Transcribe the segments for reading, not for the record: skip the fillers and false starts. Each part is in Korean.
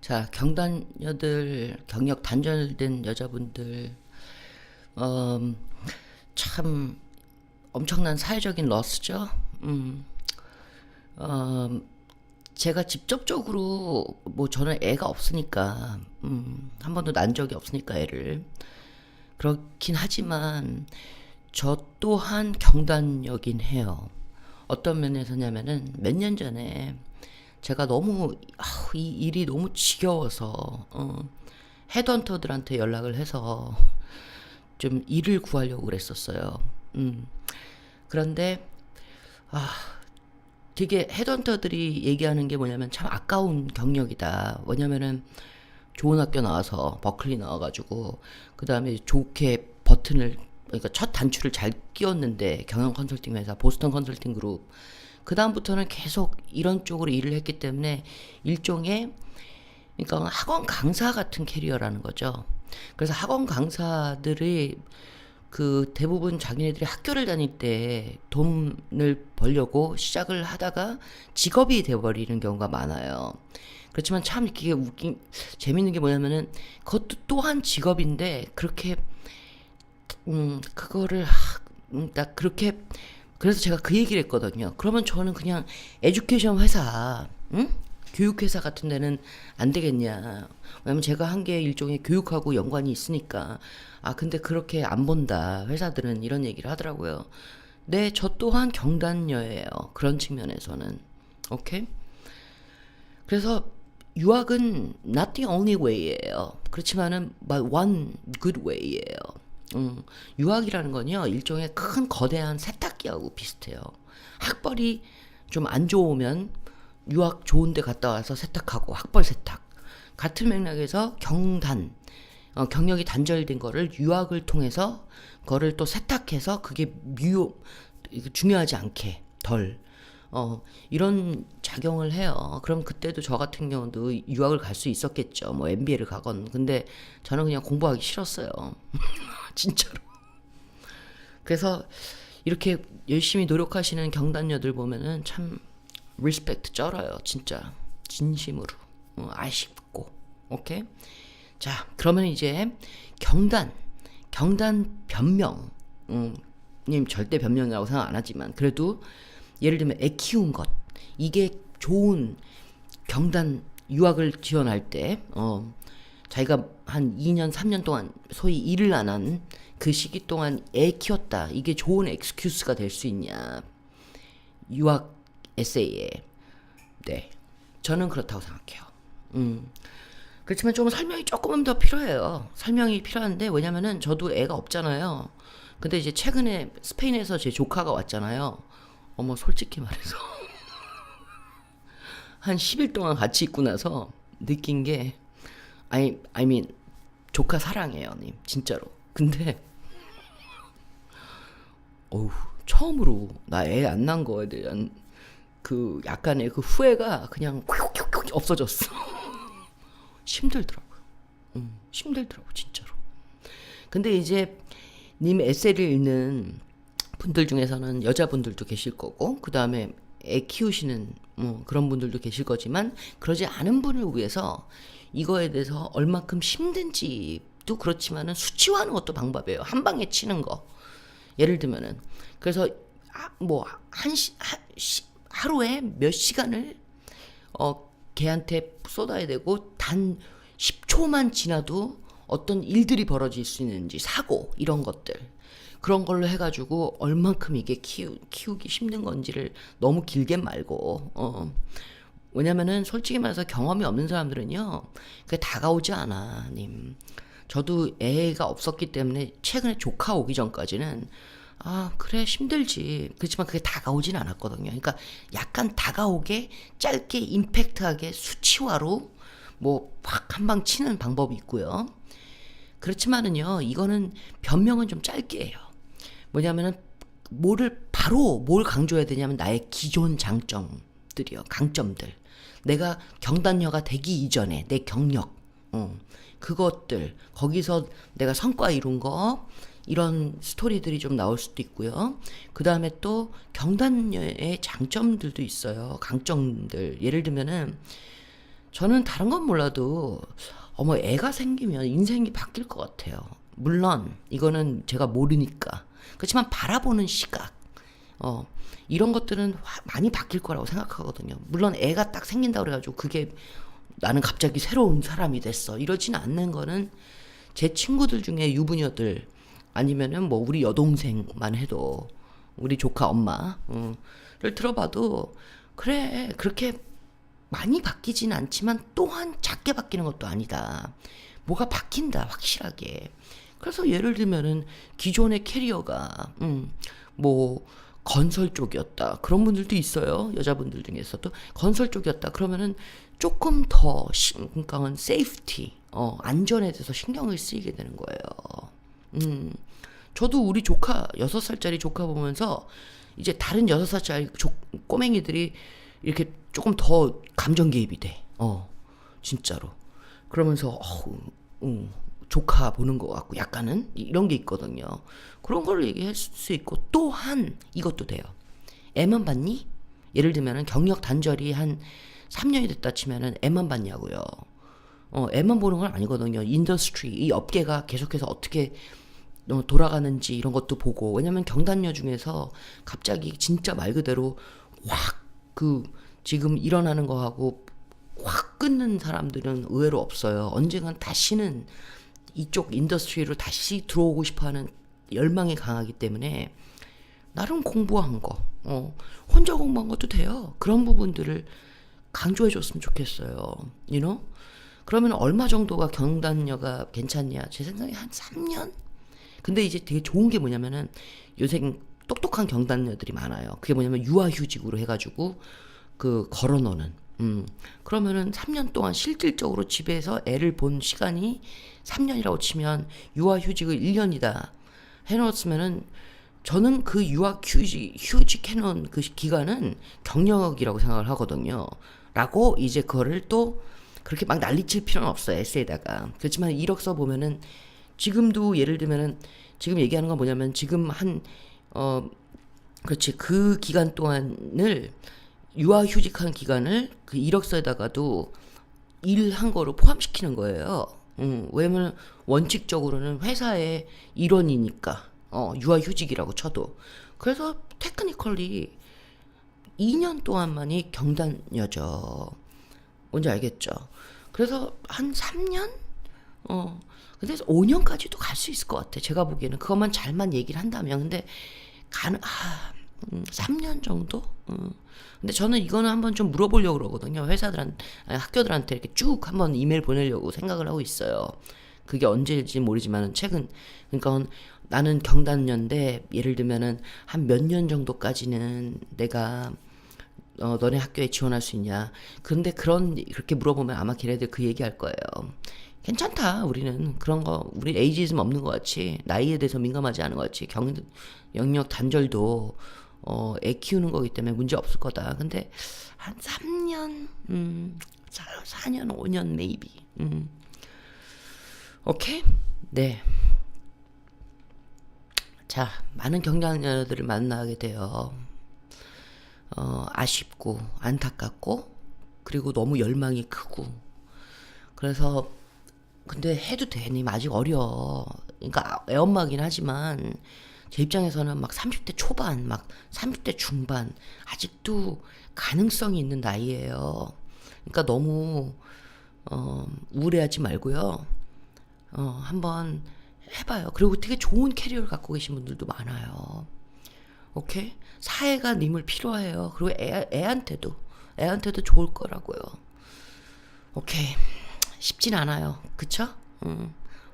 자, 경단녀들, 경력 단절된 여자분들, 음, 참 엄청난 사회적인 러스죠. 음, 제가 직접적으로 뭐 저는 애가 없으니까, 한 번도 난 적이 없으니까 애를 그렇긴 하지만 저 또한 경단녀긴 해요. 어떤 면에서냐면은 몇 년 전에 제가 너무 이 일이 너무 지겨워서 헤드헌터들한테 연락을 해서 좀 일을 구하려고 그랬었어요. 그런데 아 되게 헤드헌터들이 얘기하는 게 뭐냐면 참 아까운 경력이다. 왜냐면은 좋은 학교 나와서 버클리 나와가지고 그 다음에 좋게 버튼을 그러니까 첫 단추를 잘 끼웠는데 경영 컨설팅 회사 보스턴 컨설팅 그룹 그 다음부터는 계속 이런 쪽으로 일을 했기 때문에 일종의 그러니까 학원 강사 같은 캐리어라는 거죠. 그래서 학원 강사들이 그 대부분 자기네들이 학교를 다닐 때 돈을 벌려고 시작을 하다가 직업이 돼버리는 경우가 많아요. 그렇지만 참 이게 웃긴 재밌는 게 뭐냐면은 그것도 또한 직업인데 그렇게 그거를 딱 그렇게 그래서 제가 그 얘기를 했거든요. 그러면 저는 그냥 에듀케이션 회사, 응? 교육회사 같은 데는 안 되겠냐. 왜냐면 제가 한 게 일종의 교육하고 연관이 있으니까. 아, 근데 그렇게 안 본다. 회사들은 이런 얘기를 하더라고요. 네, 저 또한 경단녀예요. 그런 측면에서는. 오케이? 그래서 유학은 not the only way예요. 그렇지만은 but one good way예요. 유학이라는 건요 일종의 큰 거대한 세탁기하고 비슷해요. 학벌이 좀 안 좋으면 유학 좋은데 갔다 와서 세탁하고 학벌 세탁. 같은 맥락에서 경력이 단절된 거를 유학을 통해서 그거를 또 세탁해서 그게 중요하지 않게 덜 이런 작용을 해요. 그럼 그때도 저 같은 경우도 유학을 갈 수 있었겠죠. 뭐 MBA를 가건. 근데 저는 그냥 공부하기 싫었어요. 진짜로. 그래서 이렇게 열심히 노력하시는 경단녀들 보면은 참 리스펙트 쩔어요. 진짜. 진심으로. 아쉽고. 오케이? 자, 그러면 이제 경단 변명. 님 절대 변명이라고 생각 안 하지만 그래도 예를 들면 애 키운 것 이게 좋은 경단 유학을 지원할 때 자기가 한 2년 3년 동안 소위 일을 안 한 그 시기 동안 애 키웠다 이게 좋은 엑스큐스가 될 수 있냐 유학 에세이에 네 저는 그렇다고 생각해요. 그렇지만 좀 설명이 조금은 더 필요해요. 설명이 필요한데 왜냐면은 저도 애가 없잖아요. 근데 이제 최근에 스페인에서 제 조카가 왔잖아요. 어머 솔직히 말해서 한 10일 동안 같이 있고 나서 느낀 게 I mean 조카 사랑해요, 님 진짜로. 근데 어우 처음으로 나 애 안 난 거에 대한 그 약간의 그 후회가 그냥 없어졌어. 힘들더라고요. 힘들더라고 진짜로. 근데 이제 님 에세이를 읽는 분들 중에서는 여자분들도 계실 거고 그 다음에 애 키우시는 그런 분들도 계실 거지만 그러지 않은 분을 위해서 이거에 대해서 얼마큼 힘든지도 그렇지만은 수치화하는 것도 방법이에요. 한 방에 치는 거. 예를 들면은 그래서 하루에 몇 시간을 걔한테 쏟아야 되고 단 10초만 지나도 어떤 일들이 벌어질 수 있는지 사고 이런 것들 그런 걸로 해가지고 얼만큼 이게 키우기 힘든 건지를 너무 길게 말고 왜냐면은 솔직히 말해서 경험이 없는 사람들은요 그게 다가오지 않아 님. 저도 애가 없었기 때문에 최근에 조카 오기 전까지는 아 그래 힘들지 그렇지만 그게 다가오진 않았거든요. 그러니까 약간 다가오게 짧게 임팩트하게 수치화로 뭐 확 한 방 치는 방법이 있고요. 그렇지만은요 이거는 변명은 좀 짧게 해요. 뭐냐면은 뭘 강조해야 되냐면 나의 기존 장점들이요. 강점들. 내가 경단녀가 되기 이전에 내 경력, 그것들, 거기서 내가 성과 이룬 거, 이런 스토리들이 좀 나올 수도 있고요. 그 다음에 또 경단녀의 장점들도 있어요. 강점들. 예를 들면은 저는 다른 건 몰라도 어머 애가 생기면 인생이 바뀔 것 같아요. 물론 이거는 제가 모르니까. 그렇지만 바라보는 시각, 어 이런 것들은 많이 바뀔 거라고 생각하거든요. 물론 애가 딱 생긴다 그래가지고 그게 나는 갑자기 새로운 사람이 됐어 이러진 않는 거는 제 친구들 중에 유부녀들 아니면은 뭐 우리 여동생만 해도 우리 조카 엄마를 들어봐도 그래 그렇게 많이 바뀌진 않지만 또한 작게 바뀌는 것도 아니다. 뭐가 바뀐다 확실하게. 그래서 예를 들면은 기존의 캐리어가 뭐 건설 쪽이었다. 그런 분들도 있어요. 여자분들 중에서도 건설 쪽이었다. 그러면은 조금 더 그러니까 세이프티, 안전에 대해서 신경을 쓰이게 되는 거예요. 저도 우리 조카 6살짜리 조카 보면서 이제 다른 6살짜리 꼬맹이들이 이렇게 조금 더 감정 개입이 돼. 진짜로. 그러면서 조카 보는 것 같고 약간은 이런 게 있거든요. 그런 걸 얘기할 수 있고 또한 이것도 돼요. 애만 봤니? 예를 들면은 경력 단절이 한 3년이 됐다 치면은 애만 봤냐고요. 애만 보는 건 아니거든요. 인더스트리 이 업계가 계속해서 어떻게 돌아가는지 이런 것도 보고. 왜냐면 경단녀 중에서 갑자기 진짜 말 그대로 확 지금 일어나는 거하고 확 끊는 사람들은 의외로 없어요. 언젠간 다시는 이쪽 인더스트리로 다시 들어오고 싶어하는 열망이 강하기 때문에 나름 공부한 거, 혼자 공부한 것도 돼요. 그런 부분들을 강조해줬으면 좋겠어요. You know? 그러면 얼마 정도가 경단녀가 괜찮냐? 제 생각에 한 3년? 근데 이제 되게 좋은 게 뭐냐면은 요새 똑똑한 경단녀들이 많아요. 그게 뭐냐면 유아휴직으로 해가지고 걸어놓는. 그러면은 3년 동안 실질적으로 집에서 애를 본 시간이 3년이라고 치면 유아휴직을 1년이다 해놓았으면은 저는 그 휴직 해놓은 그 기간은 경력이라고 생각을 하거든요. 라고 이제 그거를 또 그렇게 막 난리칠 필요는 없어요. 에세이다가. 그렇지만 이력서 보면은 지금도 예를 들면은 지금 얘기하는 건 뭐냐면 지금 그렇지. 그 기간 동안을 유아휴직한 기간을 그 이력서에다가도 일한 거로 포함시키는 거예요. 왜냐면 원칙적으로는 회사의 일원이니까 유아휴직이라고 쳐도. 그래서 테크니컬리 2년 동안만이 경단녀죠. 뭔지 알겠죠? 그래서 한 3년? 근데 5년까지도 갈 수 있을 것 같아. 제가 보기에는 그것만 잘만 얘기를 한다면. 근데 3년 정도? 근데 저는 이거는 한번 좀 물어보려고 그러거든요. 학교들한테 이렇게 쭉 한번 이메일 보내려고 생각을 하고 있어요. 그게 언제일지 모르지만은 최근, 그러니까 나는 경단녀인데 예를 들면은 한 몇 년 정도까지는 내가 너네 학교에 지원할 수 있냐. 근데 그렇게 물어보면 아마 걔네들 그 얘기할 거예요. 괜찮다. 우리는 그런 거 우리 에이지즘 없는 것 같이 나이에 대해서 민감하지 않은 것 같이 영역 단절도 애 키우는 거기 때문에 문제 없을 거다. 근데 한 3년 4년 5년 maybe 오케이? 네. 자, 많은 경장녀들을 만나게 돼요. 아쉽고 안타깝고 그리고 너무 열망이 크고. 그래서 근데 해도 돼. 님 아직 어려. 그러니까 애엄마긴 하지만 제 입장에서는 막 30대 초반, 막 30대 중반 아직도 가능성이 있는 나이예요. 그러니까 너무 우울해하지 말고요. 한번 해봐요. 그리고 되게 좋은 캐리어를 갖고 계신 분들도 많아요. 오케이? 사회가 님을 필요해요. 그리고 애한테도 좋을 거라고요. 오케이. 쉽진 않아요. 그쵸?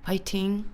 화이팅.